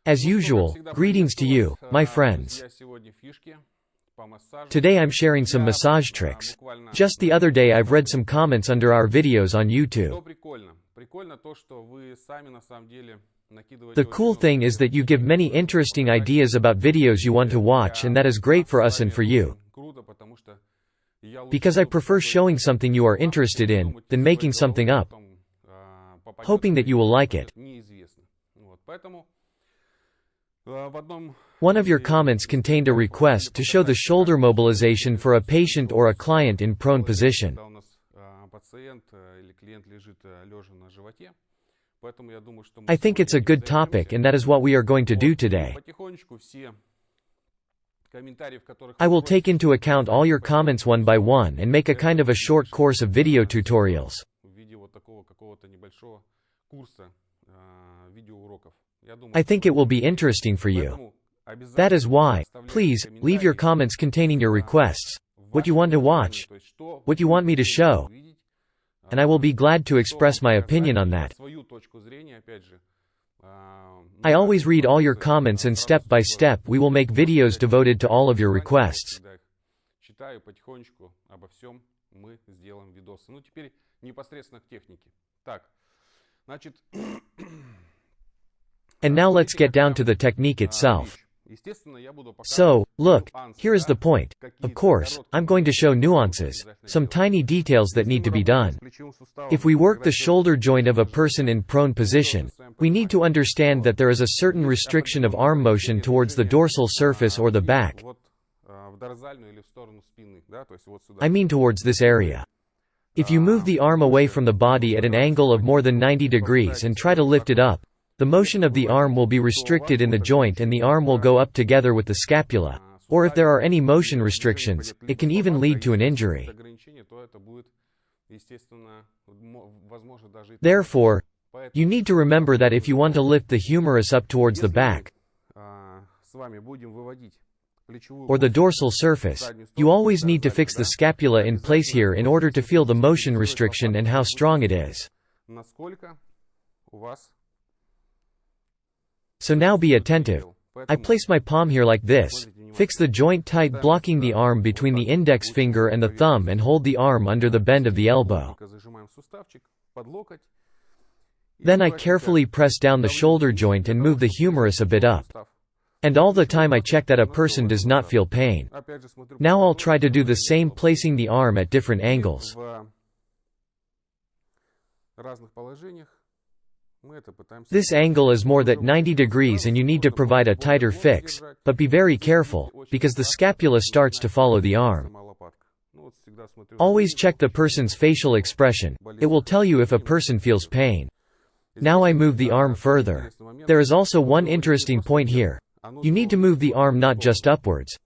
As usual, greetings to you, my friends. Today I'm sharing some massage tricks. Just the other day I've read some comments under our videos on YouTube. The cool thing is that you give many interesting ideas about videos you want to watch, and that is great for us and for you. Because I prefer showing something you are interested in, than making something up. Hoping that you will like it. One of your comments contained a request to show the shoulder mobilization for a patient or a client in prone position. I think it's a good topic, and that is what we are going to do today. I will take into account all your comments one by one and make a kind of a short course of video tutorials. I think it will be interesting for you. That is why, please, leave your comments containing your requests, what you want to watch, what you want me to show, and I will be glad to express my opinion on that. I always read all your comments, and step by step we will make videos devoted to all of your requests. And now let's get down to the technique itself. So, look, here is the point. Of course, I'm going to show nuances, some tiny details that need to be done. If we work the shoulder joint of a person in prone position, we need to understand that there is a certain restriction of arm motion towards the dorsal surface or the back. I mean towards this area. If you move the arm away from the body at an angle of more than 90 degrees and try to lift it up, the motion of the arm will be restricted in the joint and the arm will go up together with the scapula. Or if there are any motion restrictions, it can even lead to an injury. Therefore, you need to remember that if you want to lift the humerus up towards the back, or the dorsal surface, you always need to fix the scapula in place here in order to feel the motion restriction and how strong it is. So now be attentive. I place my palm here like this, fix the joint tight, blocking the arm between the index finger and the thumb, and hold the arm under the bend of the elbow. Then I carefully press down the shoulder joint and move the humerus a bit up. And all the time I check that a person does not feel pain. Now I'll try to do the same, placing the arm at different angles. This angle is more than 90 degrees and you need to provide a tighter fix, but be very careful, because the scapula starts to follow the arm. Always check the person's facial expression, it will tell you if a person feels pain. Now I move the arm further. There is also one interesting point here. You need to move the arm not just upwards,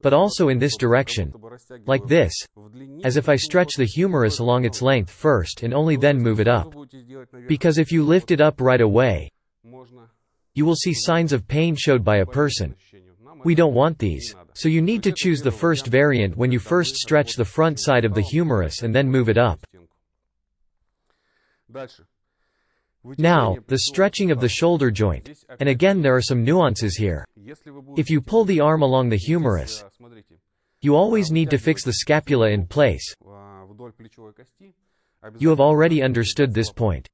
but also in this direction, like this, as if I stretch the humerus along its length first and only then move it up. Because if you lift it up right away, you will see signs of pain showed by a person. We don't want these, so you need to choose the first variant when you first stretch the front side of the humerus and then move it up. Now, the stretching of the shoulder joint, and again there are some nuances here. If you pull the arm along the humerus, you always need to fix the scapula in place. You have already understood this point.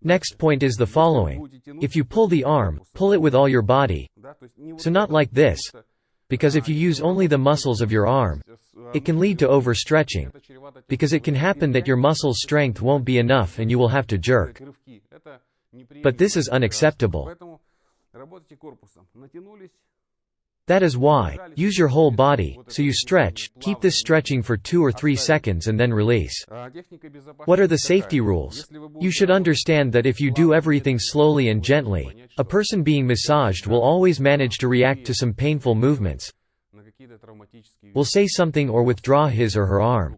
Next point is the following. If you pull the arm, pull it with all your body. So not like this, because if you use only the muscles of your arm, it can lead to overstretching, because it can happen that your muscle strength won't be enough and you will have to jerk. But this is unacceptable. That is why, use your whole body, so you stretch, keep this stretching for 2 or 3 seconds and then release. What are the safety rules? You should understand that if you do everything slowly and gently, a person being massaged will always manage to react to some painful movements, will say something or withdraw his or her arm.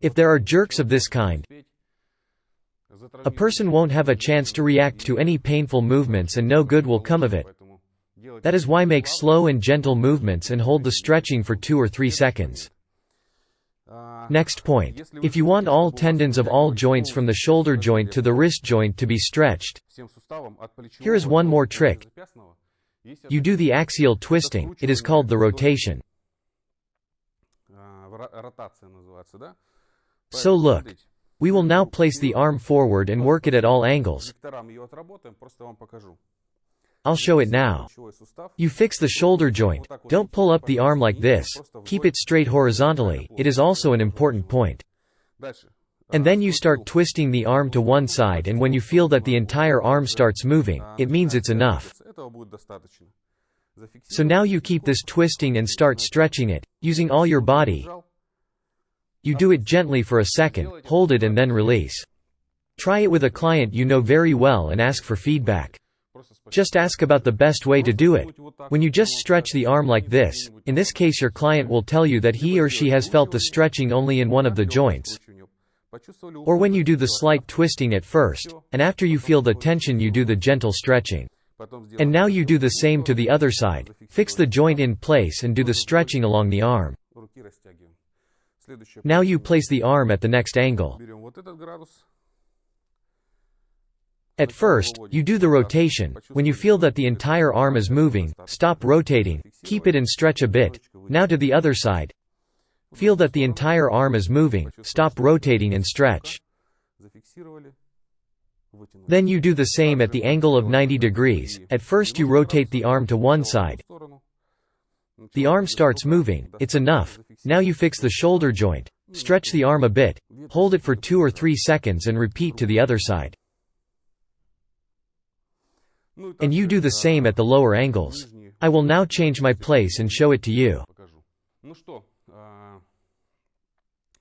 If there are jerks of this kind, a person won't have a chance to react to any painful movements and no good will come of it. That is why make slow and gentle movements and hold the stretching for 2 or 3 seconds. Next point. If you want all tendons of all joints from the shoulder joint to the wrist joint to be stretched, here is one more trick. You do the axial twisting, it is called the rotation. So look. We will now place the arm forward and work it at all angles. I'll show it now. You fix the shoulder joint, don't pull up the arm like this, keep it straight horizontally, it is also an important point. And then you start twisting the arm to one side, and when you feel that the entire arm starts moving, it means it's enough. So now you keep this twisting and start stretching it, using all your body. You do it gently for a second, hold it and then release. Try it with a client you know very well and ask for feedback. Just ask about the best way to do it. When you just stretch the arm like this, in this case your client will tell you that he or she has felt the stretching only in one of the joints. Or when you do the slight twisting at first, and after you feel the tension you do the gentle stretching. And now you do the same to the other side, fix the joint in place and do the stretching along the arm. Now you place the arm at the next angle. At first, you do the rotation. When you feel that the entire arm is moving, stop rotating, keep it and stretch a bit. Now to the other side. Feel that the entire arm is moving, stop rotating and stretch. Then you do the same at the angle of 90 degrees. At first you rotate the arm to one side. The arm starts moving, it's enough. Now you fix the shoulder joint, stretch the arm a bit, hold it for 2 or 3 seconds and repeat to the other side. And you do the same at the lower angles. I will now change my place and show it to you.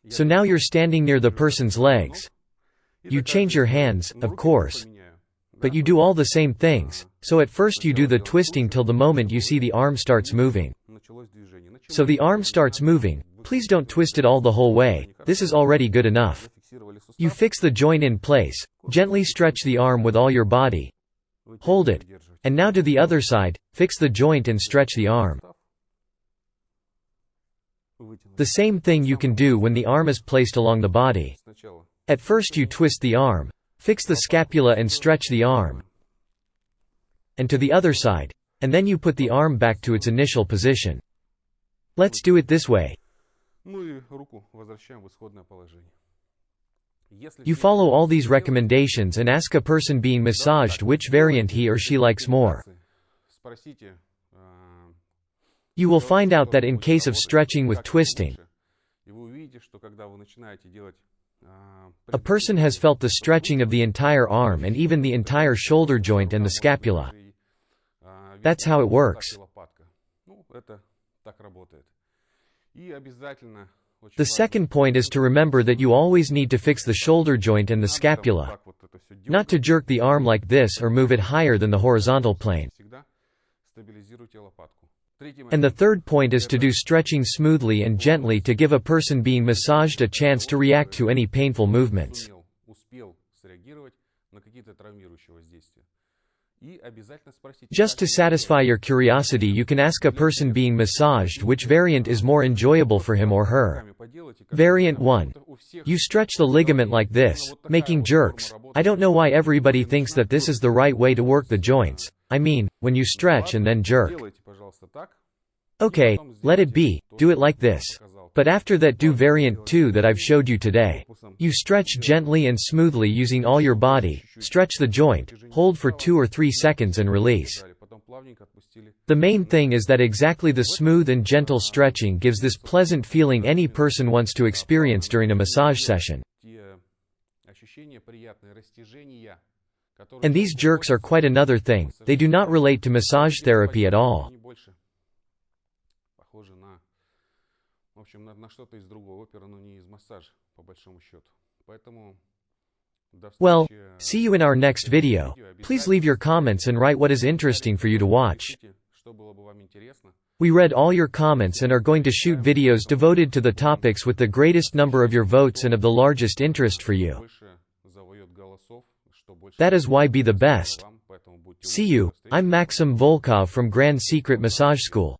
So now you're standing near the person's legs. You change your hands, of course. But you do all the same things, so at first you do the twisting till the moment you see the arm starts moving. So the arm starts moving, please don't twist it all the whole way, this is already good enough. You fix the joint in place, gently stretch the arm with all your body. Hold it. And now to the other side, fix the joint and stretch the arm. The same thing you can do when the arm is placed along the body. At first you twist the arm, fix the scapula and stretch the arm. And to the other side. And then you put the arm back to its initial position. Let's do it this way. You follow all these recommendations and ask a person being massaged which variant he or she likes more. You will find out that in case of stretching with twisting, a person has felt the stretching of the entire arm and even the entire shoulder joint and the scapula. That's how it works. The second point is to remember that you always need to fix the shoulder joint and the scapula. Not to jerk the arm like this or move it higher than the horizontal plane. And the third point is to do stretching smoothly and gently to give a person being massaged a chance to react to any painful movements. Just to satisfy your curiosity, you can ask a person being massaged which variant is more enjoyable for him or her. Variant 1. You stretch the ligament like this, making jerks. I don't know why everybody thinks that this is the right way to work the joints. I mean, when you stretch and then jerk. Okay, let it be, do it like this. But after that do variant 2 that I've showed you today. You stretch gently and smoothly using all your body, stretch the joint, hold for 2 or 3 seconds and release. The main thing is that exactly the smooth and gentle stretching gives this pleasant feeling any person wants to experience during a massage session. And these jerks are quite another thing, they do not relate to massage therapy at all. Well, see you in our next video. Please leave your comments and write what is interesting for you to watch. We read all your comments and are going to shoot videos devoted to the topics with the greatest number of your votes and of the largest interest for you. That is why be the best. See you, I'm Maxim Volkov from Grand Secret Massage School.